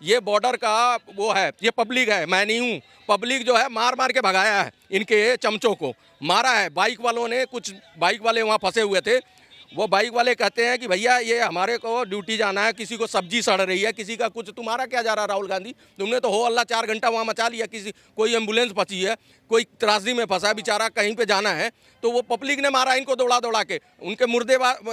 ये बॉर्डर का वो है, ये पब्लिक है, मैं नहीं हूँ। पब्लिक जो है मार मार के भगाया है, इनके चमचों को मारा है। बाइक वालों ने, कुछ बाइक वाले वहाँ फंसे हुए थे, वो बाइक वाले कहते हैं कि भैया ये हमारे को ड्यूटी जाना है, किसी को सब्जी सड़ रही है, किसी का कुछ, तुम्हारा क्या जा रहा है राहुल गांधी, तुमने तो हो अल्लाह 4 घंटा वहाँ मचा लिया। किसी कोई एम्बुलेंस फंसी है, कोई त्रासदी में फंसा है बेचारा, कहीं पे जाना है, तो वो पब्लिक ने मारा इनको दौड़ा दौड़ा के। उनके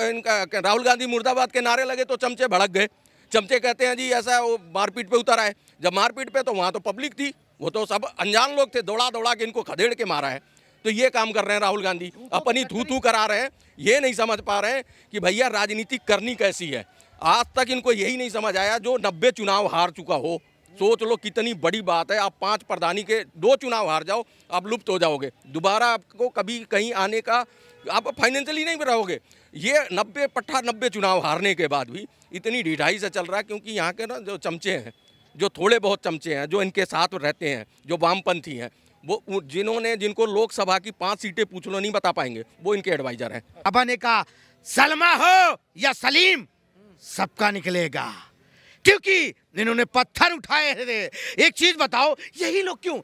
इनका राहुल गांधी मुर्दाबाद के नारे लगे तो चमचे भड़क गए। चमचे कहते हैं जी ऐसा, वो मारपीट पे उतर आए। जब मारपीट पे तो वहाँ तो पब्लिक थी, वो तो सब अनजान लोग थे, दौड़ा दौड़ा के इनको खदेड़ के मारा है। तो ये काम कर रहे हैं राहुल गांधी, अपनी थू थू करा रहे हैं। ये नहीं समझ पा रहे हैं कि भैया राजनीति करनी कैसी है। आज तक इनको यही नहीं समझ आया, जो 90 चुनाव हार चुका हो। सोच लो कितनी बड़ी बात है, आप 5 प्रधानी के 2 चुनाव हार जाओ, आप लुप्त हो जाओगे। दोबारा आपको कभी कहीं आने का, आप फाइनेंशियली नहीं रहोगे। ये 90 चुनाव हारने के बाद भी इतनी ढिठाई से चल रहा है, क्योंकि यहाँ के ना जो चमचे हैं, जो थोड़े बहुत चमचे हैं, जो इनके साथ रहते हैं, जो वामपंथी हैं, वो जिनको लोकसभा की 5 सीटें पूछ लो नहीं बता पाएंगे, वो इनके एडवाइजर हैं। बाबा ने कहा सलमा हो या सलीम, सबका निकलेगा, क्योंकि इन्होंने पत्थर उठाए थे। एक चीज बताओ, यही लोग क्यों,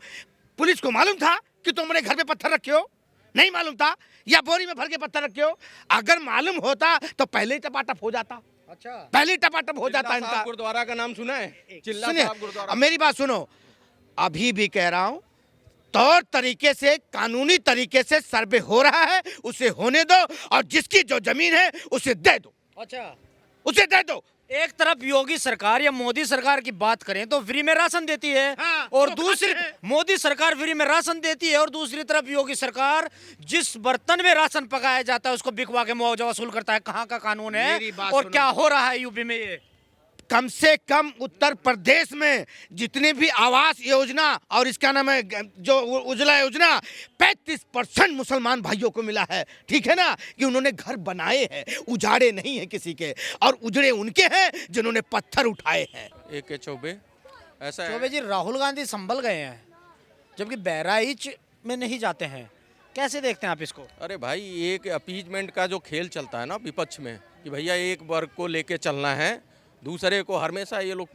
पुलिस को मालूम था कि तुमने घर पे पत्थर रखे हो? नहीं मालूम था? या बोरी में भर के पत्थर रखे हो? अगर मालूम होता तो पहले ही टपाटप हो जाता। अच्छा, पहले ही टपाटप हो जाता इनका। गुरुद्वारा का नाम सुना है? चिल्ला सुनिए, साहब गुरुद्वारा। अब मेरी बात सुनो, अभी भी कह रहा हूं, तौर तरीके से, कानूनी तरीके से सर्वे हो रहा है, उसे होने दो, और जिसकी जो जमीन है उसे दे दो। अच्छा। उसे दे दो। एक तरफ योगी सरकार या मोदी सरकार की बात करें तो फ्री में राशन देती है, हाँ, और तो दूसरी खाते हैं। मोदी सरकार फ्री में राशन देती है, और दूसरी तरफ योगी सरकार जिस बर्तन में राशन पकाया जाता है उसको बिकवा के मुआवजा वसूल करता है। कहाँ का कानून है मेरी बात और सुनो। क्या हो रहा है यूपी में? ये कम से कम उत्तर प्रदेश में जितने भी आवास योजना और इसका नाम है जो उज्ज्वला योजना, 35% मुसलमान भाइयों को मिला है। ठीक है ना, कि उन्होंने घर बनाए हैं, उजाड़े नहीं हैं किसी के, और उजड़े उनके हैं जिन्होंने पत्थर उठाए हैं। AK चौबे ऐसा है। चौबे जी, राहुल गांधी संभल गए हैं जबकि बहराइच में नहीं जाते हैं, कैसे देखते हैं आप इसको? अरे भाई, एक अपीजमेंट का जो खेल चलता है ना विपक्ष में, कि भैया एक वर्ग को लेके चलना है, दूसरे को हमेशा ये लोग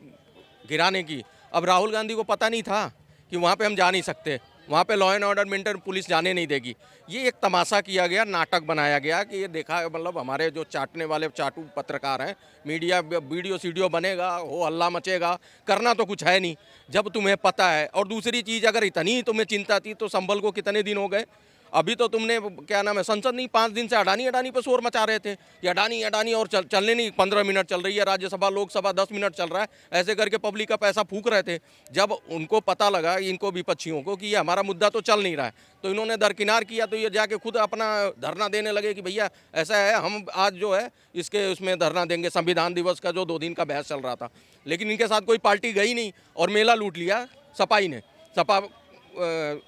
गिराने की। अब राहुल गांधी को पता नहीं था कि वहाँ पे हम जा नहीं सकते, वहाँ पे law and order maintain police जाने नहीं देगी। ये एक तमाशा किया गया, नाटक बनाया गया कि ये देखा, मतलब हमारे जो चाटने वाले चाटू पत्रकार हैं, मीडिया वीडियो सीडियो बनेगा, हो हल्ला मचेगा, करना तो कुछ है नहीं जब तुम्हें पता है। और दूसरी चीज़, अगर इतनी तुम्हें चिंता थी तो संभल को कितने दिन हो गए? अभी तो तुमने क्या नाम है, संसद नहीं, 5 दिन से अडानी पे शोर मचा रहे थे कि अडानी, और चलने नहीं, 15 मिनट चल रही है राज्यसभा, लोकसभा 10 मिनट चल रहा है, ऐसे करके पब्लिक का पैसा फूक रहे थे। जब उनको पता लगा, इनको विपक्षियों को, कि ये हमारा मुद्दा तो चल नहीं रहा है, तो इन्होंने दरकिनार किया, तो ये जाके खुद अपना धरना देने लगे कि भैया ऐसा है, हम आज जो है इसके उसमें धरना देंगे, संविधान दिवस का जो 2 दिन का बहस चल रहा था। लेकिन इनके साथ कोई पार्टी गई नहीं, और मेला लूट लिया सपाई ने,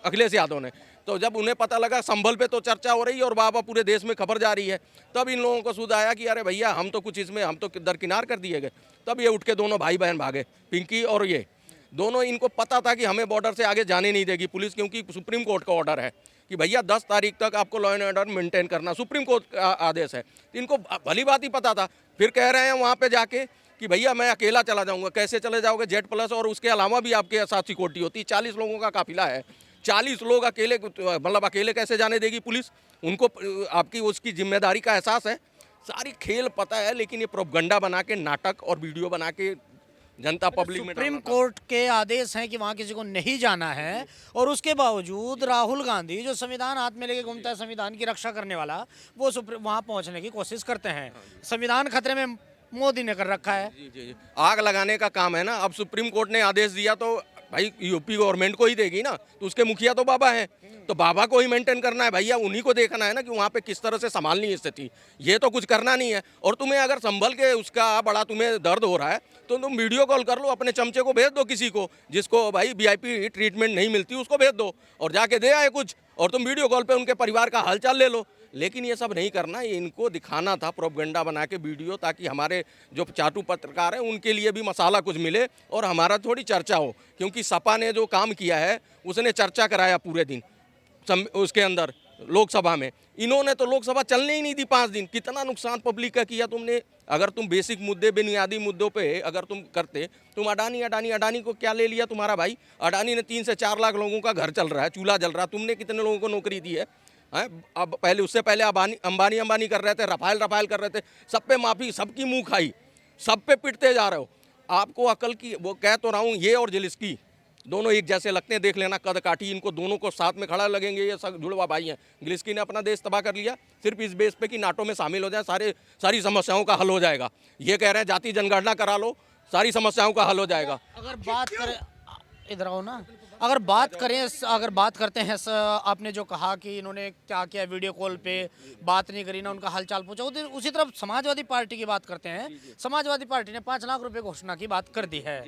अखिलेश यादव ने। तो जब उन्हें पता लगा संभल पे तो चर्चा हो रही है और बाबा पूरे देश में खबर जा रही है, तब इन लोगों को सूझ आया कि अरे भैया हम तो कुछ इसमें, हम तो दरकिनार कर दिए गए। तब ये उठ के दोनों भाई बहन भागे, पिंकी और ये दोनों। इनको पता था कि हमें बॉर्डर से आगे जाने नहीं देगी पुलिस, क्योंकि सुप्रीम कोर्ट का ऑर्डर है कि भैया 10 तारीख तक आपको लॉ एंड ऑर्डर मेंटेन करना, सुप्रीम कोर्ट का आदेश है। तो इनको भली बात ही पता था। फिर कह रहे हैं वहाँ पर जाके कि भैया मैं अकेला चला जाऊँगा। कैसे चले जाओगे? जेट प्लस, और उसके अलावा भी आपके साथ सिक्योरिटी होती है। 40 लोगों का काफिला है, 40 लोग अकेले, मतलब अकेले कैसे जाने देगी पुलिस? उनको आपकी उसकी जिम्मेदारी का एहसास है, सारी खेल पता है। लेकिन ये प्रोपगंडा बना के, नाटक और वीडियो बना के जनता पब्लिक में, सुप्रीम कोर्ट के आदेश हैं कि वहाँ किसी को नहीं जाना है, और उसके बावजूद राहुल गांधी जो संविधान हाथ में लेके घूमता है, संविधान की रक्षा करने वाला, वो वहाँ पहुँचने की कोशिश करते हैं। संविधान खतरे में मोदी ने कर रखा है। जी, आग लगाने का काम है ना। अब सुप्रीम कोर्ट ने आदेश दिया तो भाई यूपी गवर्नमेंट को ही देगी ना, तो उसके मुखिया तो बाबा हैं, तो बाबा को ही मेंटेन करना है भैया, उन्हीं को देखना है ना कि वहाँ पे किस तरह से संभालनी है स्थिति। ये तो कुछ करना नहीं है। और तुम्हें अगर संभल के उसका बड़ा तुम्हें दर्द हो रहा है तो तुम वीडियो कॉल कर लो, अपने चमचे को भेज दो, किसी को जिसको भाई VIP ट्रीटमेंट नहीं मिलती उसको भेज दो, और जाके दे आए कुछ, और तुम वीडियो कॉल पे उनके परिवार का हालचाल ले लो। लेकिन ये सब नहीं करना, ये इनको दिखाना था प्रोपगंडा बना के वीडियो, ताकि हमारे जो चाटू पत्रकार हैं उनके लिए भी मसाला कुछ मिले और हमारा थोड़ी चर्चा हो। क्योंकि सपा ने जो काम किया है उसने चर्चा कराया पूरे दिन उसके अंदर लोकसभा में। इन्होंने तो लोकसभा चलने ही नहीं दी 5 दिन। कितना नुकसान पब्लिक का किया तुमने अगर तुम बेसिक मुद्दे बुनियादी मुद्दों पे अगर तुम करते, तुम अडानी को क्या ले लिया तुम्हारा भाई? अडानी ने 3 से 4 लाख लोगों का घर चल रहा है, चूल्हा जल रहा है, तुमने कितने लोगों को नौकरी दी है? हैं? अब पहले, उससे पहले अंबानी कर रहे थे, रफाल कर रहे थे, सब पे माफी, सबकी मुंह खाई, सब पे पिटते जा रहे हो। आपको अकल की, वो कह तो रहा हूँ, ये और जेलेंस्की दोनों एक जैसे लगते हैं, देख लेना कद काठी, इनको दोनों को साथ में खड़ा लगेंगे, ये सब जुड़वा भाई हैं। जेलेंस्की ने अपना देश तबाह कर लिया सिर्फ इस बेस पे कि नाटो में शामिल हो जाए, सारी समस्याओं का हल हो जाएगा। ये कह रहे हैं जाति जनगणना करा लो, सारी समस्याओं का हल हो जाएगा। अगर बात करें, इधर आओ ना, अगर बात करते हैं आपने जो कहा कि इन्होंने क्या किया, वीडियो कॉल पे बात नहीं करी ना, उनका हालचाल पूछा, उसी तरफ समाजवादी पार्टी की बात करते हैं। समाजवादी पार्टी ने 5 लाख रुपए घोषणा की बात कर दी है,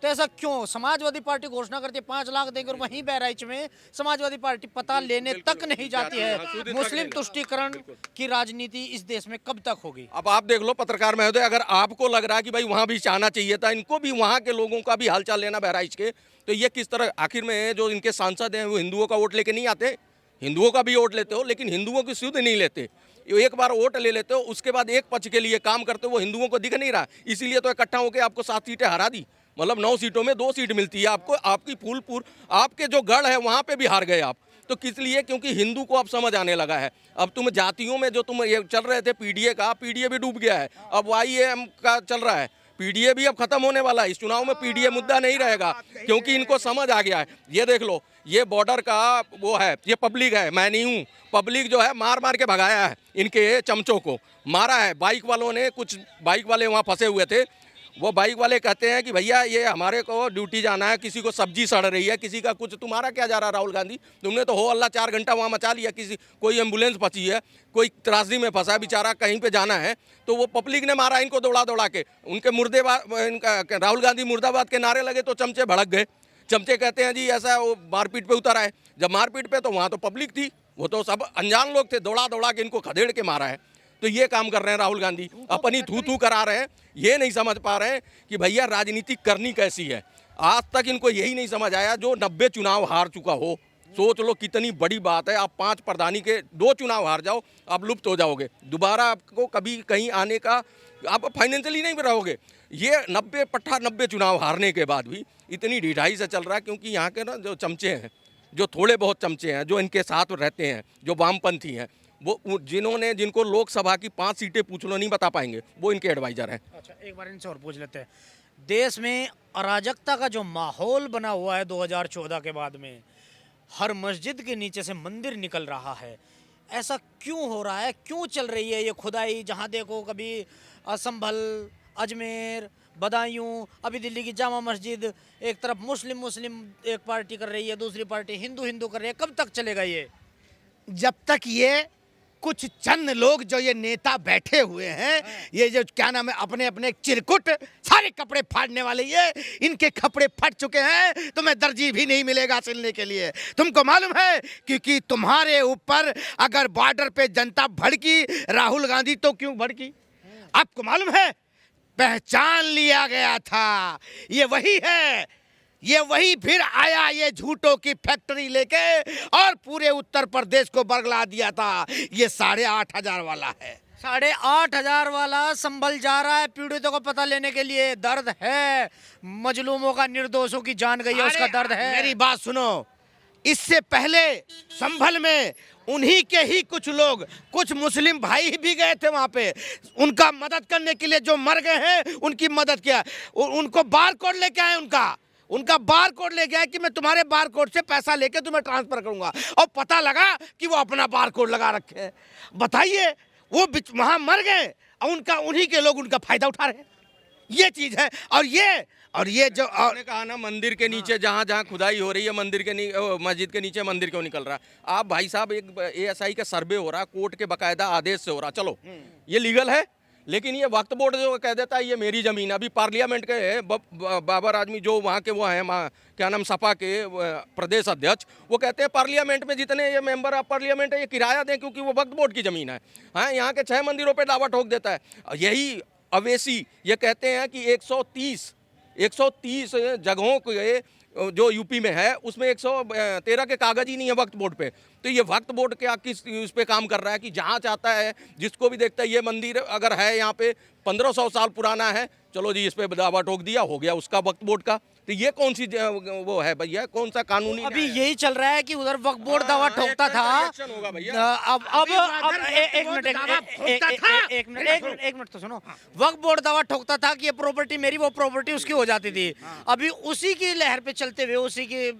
तो ऐसा क्यों? समाजवादी पार्टी घोषणा करती है 5 लाख देंगे और वहीं बहराइच में समाजवादी पार्टी पता लेने तक नहीं जाती है। मुस्लिम तुष्टीकरण की राजनीति इस देश में कब तक होगी? अब आप देख लो पत्रकार महोदय, अगर आपको लग रहा है कि भाई वहां भी जाना चाहिए था, इनको भी वहां के लोगों का भी हालचाल लेना बहराइच के, तो ये किस तरह, आखिर में जो इनके सांसद हैं वो हिंदुओं का वोट लेके नहीं आते? हिंदुओं का भी वोट लेते हो, लेकिन हिंदुओं की सुध नहीं लेते। एक बार वोट ले लेते हो, उसके बाद एक पक्ष के लिए काम करते हो, वो हिंदुओं को दिख नहीं रहा, इसीलिए तो इकट्ठा होकर आपको 7 सीटें हरा दी। मतलब 9 सीटों में 2 सीट मिलती है आपको, आपकी फूलपुर, आपके जो गढ़ है वहाँ पे भी हार गए आप। तो किस लिए? क्योंकि हिंदू को अब समझ आने लगा है। अब तुम जातियों में जो तुम ये चल रहे थे पीडीए का, पीडीए भी डूब गया है, अब वाईएम का चल रहा है, पीडीए भी अब खत्म होने वाला है। इस चुनाव में पीडीए मुद्दा नहीं रहेगा, क्योंकि इनको समझ आ गया है। ये देख लो, ये बॉर्डर का वो है, ये पब्लिक है, मैं नहीं हूँ। पब्लिक जो है मार मार के भगाया है, इनके चमचों को मारा है। बाइक वालों ने, कुछ बाइक वाले वहाँ फंसे हुए थे, वो बाइक वाले कहते हैं कि भैया ये हमारे को ड्यूटी जाना है, किसी को सब्जी सड़ रही है, किसी का कुछ, तुम्हारा क्या जा रहा है राहुल गांधी? तुमने तो हो अल्लाह 4 घंटा वहाँ मचा लिया, कोई एम्बुलेंस फंसी है, कोई त्रासदी में फंसा है बेचारा, कहीं पे जाना है, तो वो पब्लिक ने मारा इनको दौड़ा दौड़ा के। उनके इनका राहुल गांधी मुर्दाबाद के नारे लगे तो चमचे भड़क गए। चमचे कहते हैं जी ऐसा, वो मारपीट पे उतर आए। जब मारपीट पे तो वहाँ तो पब्लिक थी, वो तो सब अनजान लोग थे, दौड़ा दौड़ा के इनको खदेड़ के मारा है। तो ये काम कर रहे हैं राहुल गांधी, अपनी थू करा रहे हैं। ये नहीं समझ पा रहे हैं कि भैया राजनीति करनी कैसी है। आज तक इनको यही नहीं समझ आया, जो 90 चुनाव हार चुका हो। सोच लो कितनी बड़ी बात है, आप 5 प्रधानी के 2 चुनाव हार जाओ, आप लुप्त हो जाओगे, दोबारा आपको कभी कहीं आने का, आप फाइनेंशियली नहीं रहोगे। ये 90 चुनाव हारने के बाद भी इतनी ढिठाई से चल रहा है, क्योंकि यहाँ के ना जो चमचे हैं, जो थोड़े बहुत चमचे हैं, जो इनके साथ रहते हैं, जो वामपंथी हैं, वो जिनको लोकसभा की 5 सीटें पूछ लो नहीं बता पाएंगे, वो इनके एडवाइजर हैं। अच्छा, एक बार इनसे और पूछ लेते हैं। देश में अराजकता का जो माहौल बना हुआ है 2014 के बाद में, हर मस्जिद के नीचे से मंदिर निकल रहा है, ऐसा क्यों हो रहा है? क्यों चल रही है ये खुदाई? जहाँ देखो कभी संभल, अजमेर, बदायूं, अभी दिल्ली की जामा मस्जिद, एक तरफ मुस्लिम एक पार्टी कर रही है, दूसरी पार्टी हिंदू कर रही है। कब तक चलेगा ये? जब तक ये कुछ चंद लोग जो ये नेता बैठे हुए हैं, ये जो क्या नाम है, अपने अपने चिरकुट सारे कपड़े फाड़ने वाले, ये इनके कपड़े फट चुके हैं, तो मैं दर्जी भी नहीं मिलेगा सिलने के लिए। तुमको मालूम है, क्योंकि तुम्हारे ऊपर अगर बॉर्डर पे जनता भड़की, राहुल गांधी तो क्यों भड़की? आपको मालूम है, पहचान लिया गया था। ये वही है, ये वही फिर आया ये झूठों की फैक्ट्री लेके और पूरे उत्तर प्रदेश को बरगला दिया था। ये 8,500 वाला है, 8,500 वाला संभल जा रहा है पीड़ितों को पता लेने के लिए। दर्द है, मजलूमों का, निर्दोषों की जान गई है, उसका दर्द है। मेरी बात सुनो, इससे पहले संभल में उन्हीं के ही कुछ लोग, कुछ मुस्लिम भाई भी गए थे वहां पे, उनका मदद करने के लिए, जो मर गए हैं उनकी मदद किया। उनको बार कोड लेके आए, उनका बार कोड लेके आए कि मैं तुम्हारे बार कोड से पैसा लेके तुम्हें ट्रांसफर करूंगा, और पता लगा कि वो अपना बार कोड लगा रखे हैं। बताइए, वो वहां मर गए और उन्हीं के लोग उनका फायदा उठा रहे हैं। ये चीज है। और ये जो आपने कहा ना, मंदिर के नीचे जहाँ खुदाई हो रही है, मस्जिद के नीचे मंदिर क्यों निकल रहा है? आप भाई साहब, एक ASI का सर्वे हो रहा है, कोर्ट के बाकायदा आदेश से हो रहा, चलो ये लीगल है, लेकिन ये वक्फ बोर्ड जो कह देता है ये मेरी जमीन है। अभी पार्लियामेंट के बाबर आदमी जो वहाँ के वो हैं, क्या नाम, सपा के प्रदेश अध्यक्ष, वो कहते हैं पार्लियामेंट में जितने ये मेंबर ऑफ पार्लियामेंट है ये किराया दें, क्योंकि वो वक्फ बोर्ड की जमीन है। हाँ, यहाँ के 6 मंदिरों पे दावा ठोक देता है। यही अवेसी ये कहते हैं कि 130 जगहों के जो यूपी में है उसमें 113 के कागज ही नहीं है वक्फ बोर्ड पे। तो ये वक्फ बोर्ड क्या किस उस पे काम कर रहा है कि जहाँ चाहता है जिसको भी देखता है ये मंदिर अगर है यहाँ पे 1500 साल पुराना है, चलो जी इस पे दावा ठोक दिया, हो गया उसका वक्फ बोर्ड का। तो ये कौन सी वो है भैया, कौन सा कानूनी अभी न्याय है? यही चल रहा है कि उधर वक्फ बोर्ड दावा ठोकता था। एक्शन होगा भैया। अब एक मिनट तो सुनो। वक्फ बोर्ड दावा ठोकता था कि ये प्रॉपर्टी मेरी, वो प्रॉपर्टी उसकी हो जाती थी। अभी उसी की लहर पे चलते हुए, उसी की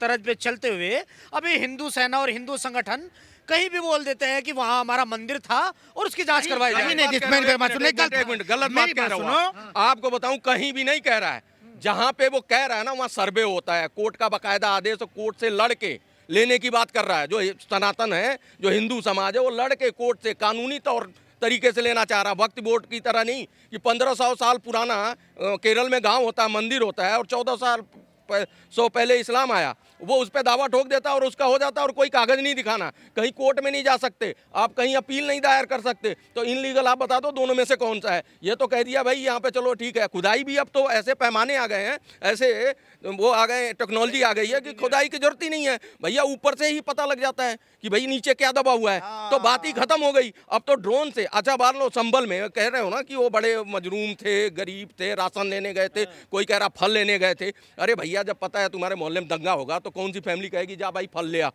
तरज पे चलते हुए अभी हिंदू सेना और हिंदू संगठन कहीं भी बोल देते हैं कि वहां हमारा मंदिर था और उसकी जांच करवाई जाए। एक मिनट, गलत बात कह रहा हूँ। आपको बताऊं कहीं भी नहीं कह रहा है। जहां पे वो कह रहा है ना वहां सर्वे होता है, कोर्ट का बकायदा आदेश, कोर्ट से लड़ के लेने की बात कर रहा है। जो सनातन है, जो हिंदू समाज है, वो लड़ के कोर्ट से कानूनी तौर तरीके से लेना चाह रहा है। वक्फ बोर्ड की तरह नहीं कि 1500 साल पुराना केरल में गांव होता है, मंदिर होता है और 1400 साल पहले इस्लाम आया, वो उस पर दावा ठोक देता और उसका हो जाता और कोई कागज नहीं दिखाना, कहीं कोर्ट में नहीं जा सकते आप, कहीं अपील नहीं दायर कर सकते। तो इनलीगल आप बता दो दोनों में से कौन सा है। ये तो कह दिया भाई यहाँ पे चलो ठीक है। खुदाई भी अब तो ऐसे पैमाने आ गए हैं, ऐसे वो आ गए, टेक्नोलॉजी आ गई है कि खुदाई की जरूरत ही नहीं है भैया, ऊपर से ही पता लग जाता है कि भाई नीचे क्या दबा हुआ है। तो बात ही खत्म हो गई। अब तो ड्रोन से, अच्छा मान लो संभल में कह रहे हो ना कि वो बड़े मजलूम थे, गरीब थे, राशन लेने गए थे, कोई कह रहा फल लेने गए थे। अरे भैया जब पता है तुम्हारे मोहल्ले में दंगा होगा तो कौन सी फैमिली कहेगी जा भाई फल ले आ,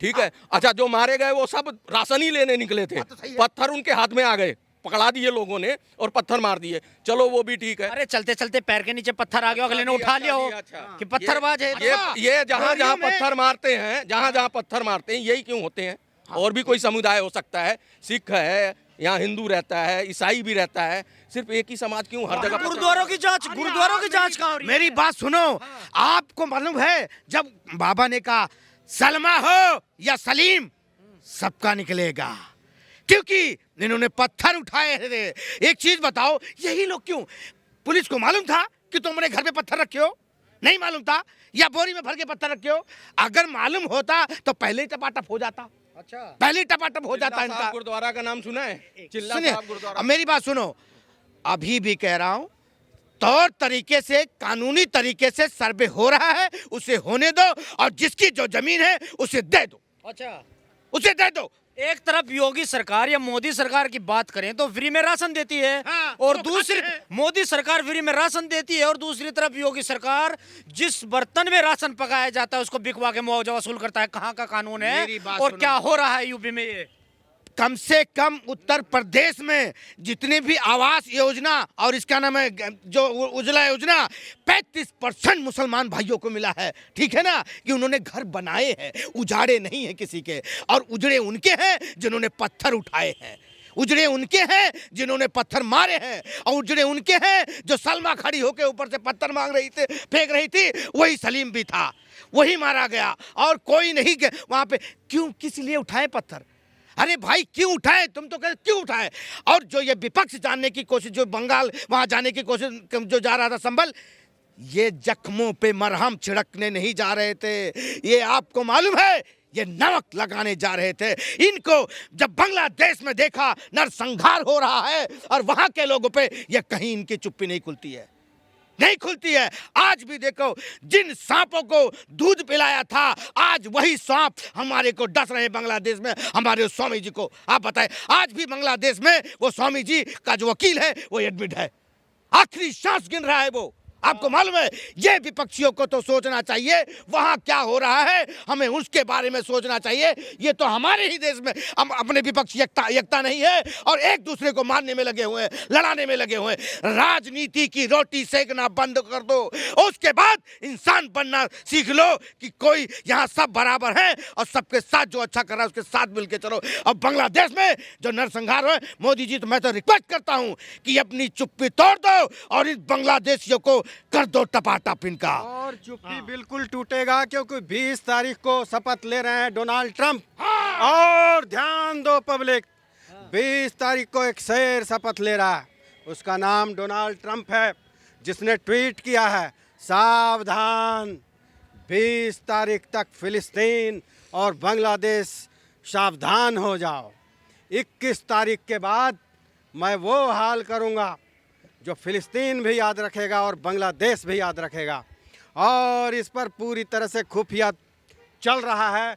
ठीक है। अच्छा जो मारे गए वो सब राशन ही लेने निकले थे, पत्थर उनके हाथ में आ गए, पकड़ा दिए लोगों ने और पत्थर मार दिए, चलो वो भी ठीक है। अरे चलते चलते पैर के नीचे पत्थर आ गया, अगले ने उठा लिया हो कि पत्थरबाज है। ये जहाँ जहाँ पत्थर मारते हैं, जहाँ जहाँ पत्थर मारते हैं यही क्यों होते हैं? और भी कोई समुदाय हो सकता है, सिख है, यहाँ हिंदू रहता है, ईसाई भी रहता है, सिर्फ एक ही समाज क्यों हर जगह? गुरुद्वारों की जांच कहाँ हो रही है? मेरी बात सुनो। आपको मालूम है जब बाबा ने कहा सलमा हो या सलीम, सबका निकलेगा, क्योंकि इन्होंने पत्थर उठाए थे। एक चीज बताओ, यही लोग क्यों? पुलिस को मालूम था कि तुमने घर पे पत्थर रखे हो? नहीं मालूम था? या बोरी में भर के पत्थर रखे हो? अगर मालूम होता तो पहले ही टपाटप हो जाता। अच्छा, पहले ही टपाटप हो जाता इनका। गुरुद्वारा का नाम सुना है? चिल्ला सुनिए, साहब गुरुद्वारा। अब मेरी बात सुनो, अभी भी कह रहा हूं, तौर तरीके से, कानूनी तरीके से सर्वे हो रहा है, उसे होने दो और जिसकी जो जमीन है उसे दे दो। अच्छा, उसे दे दो। एक तरफ योगी सरकार या मोदी सरकार की बात करें तो फ्री में राशन देती है, और तो दूसरी खाते हैं। मोदी सरकार फ्री में राशन देती है और दूसरी तरफ योगी सरकार जिस बर्तन में राशन पकाया जाता है उसको बिकवा के मुआवजा वसूल करता है। कहाँ का कानून है मेरी बात और सुनो। क्या हो रहा है यूपी में? ये कम से कम उत्तर प्रदेश में जितने भी आवास योजना और इसका नाम है जो उजला योजना, 35% मुसलमान भाइयों को मिला है। ठीक है ना, कि उन्होंने घर बनाए हैं, उजाड़े नहीं है किसी के। और उजड़े उनके हैं जिन्होंने पत्थर उठाए हैं, उजड़े उनके हैं जिन्होंने पत्थर मारे हैं, और उजड़े उनके हैं जो सलमा खड़ी होकर ऊपर से पत्थर मांग रही थी, फेंक रही थी, वही सलीम भी था, वही मारा गया और कोई नहीं वहां पे। क्यों, किस लिए उठाए पत्थर? अरे भाई क्यों उठाए? तुम तो कहते क्यों उठाए? और जो ये विपक्ष जानने की कोशिश, जो बंगाल वहां जाने की कोशिश जो जा रहा था संभल, ये जख्मों पे मरहम छिड़कने नहीं जा रहे थे, ये आपको मालूम है ये नमक लगाने जा रहे थे। इनको जब बांग्लादेश में देखा नरसंहार हो रहा है और वहां के लोगों पे, ये कहीं इनकी चुप्पी नहीं खुलती है, नहीं खुलती है। आज भी देखो, जिन सांपों को दूध पिलाया था, आज वही सांप हमारे को डस रहे हैं बांग्लादेश में, हमारे स्वामी जी को। आप बताएं, आज भी बांग्लादेश में वो स्वामी जी का जो वकील है वो एडमिट है, आखिरी सांस गिन रहा है वो। आपको मालूम है, ये विपक्षियों को तो सोचना चाहिए वहां क्या हो रहा है, हमें उसके बारे में सोचना चाहिए। ये तो हमारे ही देश में हम अपने विपक्ष एकता नहीं है और एक दूसरे को मारने में लगे हुए हैं, लड़ाने में लगे हुए हैं। राजनीति की रोटी सेकना बंद कर दो, उसके बाद इंसान बनना सीख लो कि कोई यहाँ सब बराबर है और सबके साथ जो अच्छा कर रहा है उसके साथ मिलकर चलो। अब बांग्लादेश में जो नरसंहार है, मोदी जी तो मैं तो रिक्वेस्ट करता हूँ कि अपनी चुप्पी तोड़ दो और इन बांग्लादेशियों को कर दो टपाटप इनका। और चुप्पी बिल्कुल टूटेगा, क्योंकि 20 तारीख को शपथ ले रहे हैं डोनाल्ड ट्रंप। और ध्यान दो पब्लिक, 20 तारीख को एक शेर शपथ ले रहा है, उसका नाम डोनाल्ड ट्रंप है, जिसने ट्वीट किया है, सावधान 20 तारीख तक फिलिस्तीन और बांग्लादेश सावधान हो जाओ। 21 तारीख के बाद मैं वो हाल करूँगा जो फिलिस्तीन भी याद रखेगा और बांग्लादेश भी याद रखेगा। और इस पर पूरी तरह से खुफिया चल रहा है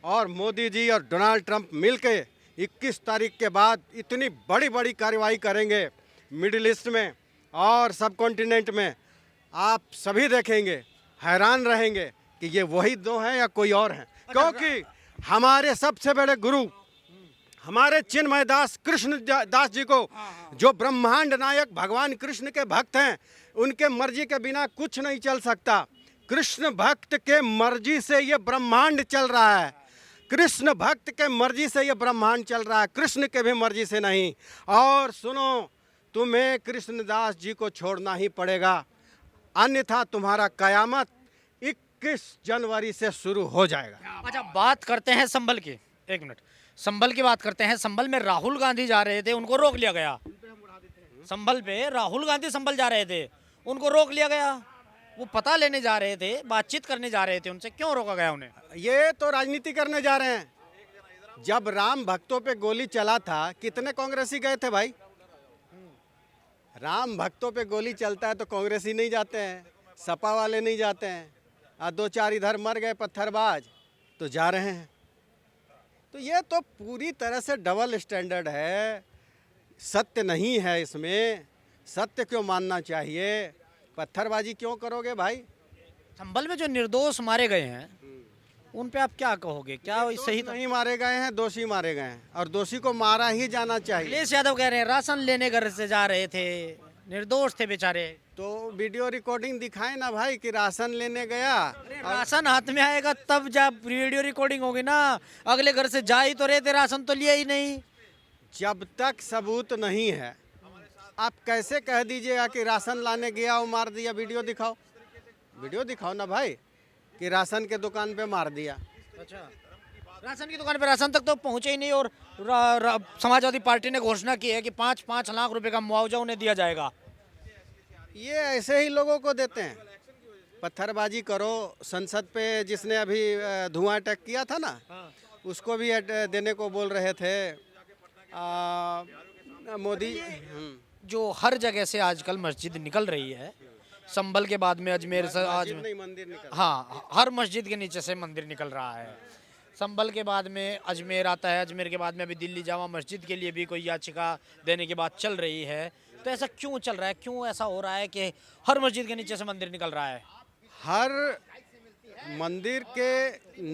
और मोदी जी और डोनाल्ड ट्रंप मिलके 21 तारीख के बाद इतनी बड़ी बड़ी कार्रवाई करेंगे मिडिल ईस्ट में और सब कॉन्टिनेंट में। आप सभी देखेंगे, हैरान रहेंगे कि ये वही दो हैं या कोई और हैं, क्योंकि हमारे सबसे बड़े गुरु हमारे चिन्मय दास कृष्ण दास जी को, जो ब्रह्मांड नायक भगवान कृष्ण के भक्त हैं, उनके मर्जी के बिना कुछ नहीं चल सकता। कृष्ण भक्त के मर्जी से ये ब्रह्मांड चल रहा है, कृष्ण भक्त के मर्जी से ये ब्रह्मांड चल रहा है, कृष्ण के भी मर्जी से नहीं। और सुनो, तुम्हें कृष्णदास जी को छोड़ना ही पड़ेगा, अन्यथा तुम्हारा कयामत 21 जनवरी से शुरू हो जाएगा। अच्छा, बात करते हैं संभल की। एक मिनट, संभल की बात करते हैं। संभल में राहुल गांधी जा रहे थे, उनको रोक लिया गया। संभल पे राहुल गांधी संभल जा रहे थे, उनको रोक लिया गया। वो पता लेने जा रहे थे, बातचीत करने जा रहे थे, उनसे क्यों रोका गया उन्हें? ये तो राजनीति करने जा रहे हैं। जब राम भक्तों पे गोली चला था, कितने कांग्रेसी गए थे भाई? राम भक्तों पे गोली चलता है तो कांग्रेसी नहीं जाते हैं, सपा वाले नहीं जाते हैं। और 2-4 इधर मर गए पत्थरबाज तो जा रहे हैं। तो ये तो पूरी तरह से डबल स्टैंडर्ड है, सत्य नहीं है इसमें। सत्य क्यों मानना चाहिए? पत्थरबाजी क्यों करोगे भाई? संभल में जो निर्दोष मारे गए हैं उन पे आप क्या कहोगे? क्या वो सही था? नहीं मारे गए हैं, दोषी मारे गए हैं और दोषी को मारा ही जाना चाहिए। अखिलेश यादव कह रहे हैं राशन लेने घर से जा रहे थे, निर्दोष थे बेचारे। तो वीडियो रिकॉर्डिंग दिखाए ना भाई कि राशन लेने गया। राशन हाथ में आएगा तब जब वीडियो रिकॉर्डिंग होगी ना। अगले घर से जा ही तो रहे थे, राशन तो लिया ही नहीं। जब तक सबूत नहीं है, आप कैसे कह दीजिएगा कि राशन लाने गया वो मार दिया? वीडियो दिखाओ, वीडियो दिखाओ ना भाई कि राशन के दुकान पे मार दिया। अच्छा, राशन की दुकान पे राशन तक तो पहुंचे ही नहीं। और समाजवादी पार्टी ने घोषणा की है कि 5-5 लाख रुपए का मुआवजा उन्हें दिया जाएगा। ये ऐसे ही लोगों को देते हैं। पत्थरबाजी करो, संसद पे जिसने अभी धुआं अटैक किया था ना, उसको भी देने को बोल रहे थे मोदी। जो हर जगह से आजकल मस्जिद निकल रही है, संभल के बाद में अजमेर से आज नहीं, मंदिर निकल। हाँ, हर मस्जिद के नीचे से मंदिर निकल रहा है। संभल के बाद में अजमेर आता है, अजमेर के बाद में अभी दिल्ली जामा मस्जिद के लिए भी कोई याचिका देने की बात चल रही है। तो ऐसा क्यों चल रहा है? क्यों ऐसा हो रहा है कि हर मस्जिद के नीचे से मंदिर निकल रहा है? हर मंदिर के